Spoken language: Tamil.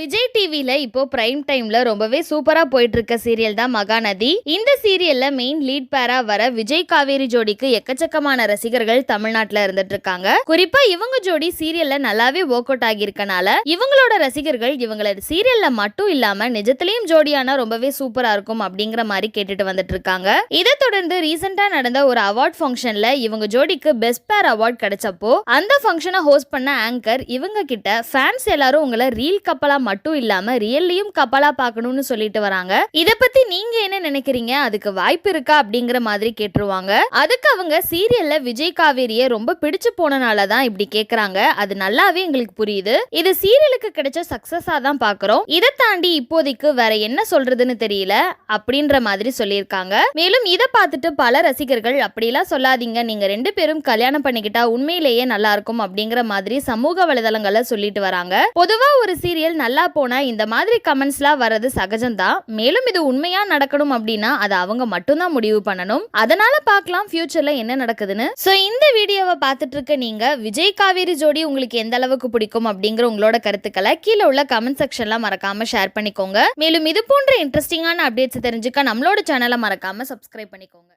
விஜய் டிவில இப்போ பிரைம் டைம்ல ரொம்பவே சூப்பரா போயிட்டு இருக்க சீரியல் தான் மகாநதி. இந்த சீரியல்ல மெயின் லீட் பேரா வர விஜய் காவேரி ஜோடிக்கு எக்கச்சக்கமான ரசிகர்கள் தமிழ்நாட்டுல இருந்துட்டு இருக்காங்க. குறிப்பா இவங்க ஜோடி சீரியல்ல நல்லாவே ஒர்க் அவுட் ஆகியிருக்கனால இவங்களோட ரசிகர்கள் இவங்கள சீரியல்ல மட்டும் இல்லாம நிஜத்திலையும் ஜோடியானா ரொம்பவே சூப்பரா இருக்கும் அப்படிங்கிற மாதிரி கேட்டுட்டு வந்துட்டு இருக்காங்க. இதை தொடர்ந்து ரீசெண்டா நடந்த ஒரு அவார்ட் ஃபங்க்ஷன்ல இவங்க ஜோடிக்கு பெஸ்ட் பேர் அவார்ட் கிடைச்சப்போ அந்த ஃபங்க்ஷனை ஹோஸ்ட் பண்ண ஆங்கர் இவங்க கிட்ட ஃபேன்ஸ் எல்லாரும் உங்களை ரீல் கப்பலா மட்டும் இல்லாம ரியல்லையும் கப்பலா பார்க்கணும்னு சொல்லிட்டு வராங்க. இத பத்தி நீங்க என்ன நினைக்கிறீங்க, அதுக்கு வாய்ப்பு இருக்கா அப்படிங்கிற மாதிரி கேட்டுருவாங்க. அதுக்கு அவங்க சீரியல்ல விஜய் காவேரியை ரொம்ப பிடிச்சு போனனால தான் இப்படி கேக்குறாங்க, அது நல்லாவே எங்களுக்கு புரியுது, இது சீரியலுக்கு கிடைச்ச சக்சஸா தான் பாக்குறோம், இதை தாண்டி இப்போதைக்கு வேற என்ன சொல்றதுன்னு தெரியல அப்படின்ற மாதிரி சொல்லியிருக்காங்க. மேலும் இதை பார்த்துட்டு பல ரசிகர்கள் அப்படிலாம் சொல்லாதீங்க, நீங்க ரெண்டு பேரும் கல்யாணம் பண்ணிக்கிட்டா உண்மையிலேயே நல்லா இருக்கும் அப்படிங்கிற மாதிரி சமூக வலைதளங்கள்ல சொல்லிட்டு வராங்க. பொதுவா ஒரு சீரியல் நல்லா போனா இந்த மாதிரி கமெண்ட்ஸ்லாம் வரது சகஜம்தான். மேலும் இது உண்மையா நடக்கணும் அப்படின்னா அது அவங்க மட்டும்தான் முடிவு பண்ணணும். அதனால பார்க்கலாம் ஃபியூச்சர்ல என்ன நடக்குதுன்னு. சோ இந்த வீடியோவை பார்த்துட்டு இருக்க நீங்க விஜய் காவேரி ஜோடி உங்களுக்கு எந்த அளவுக்கு பிடிக்கும் அப்படிங்கிற உங்களோட கருத்துக்களை கீழே உள்ள கமெண்ட் செக்ஷன்ல மறக்காம ஷேர் பண்ணிக்கோங்க. மேலும் இது போன்ற இன்ட்ரெஸ்டிங்கான அப்டேட்ஸ் தெரிஞ்சுக்க நம்மளோட சேனலை மறக்காம சப்ஸ்கிரைப் பண்ணிக்கோங்க.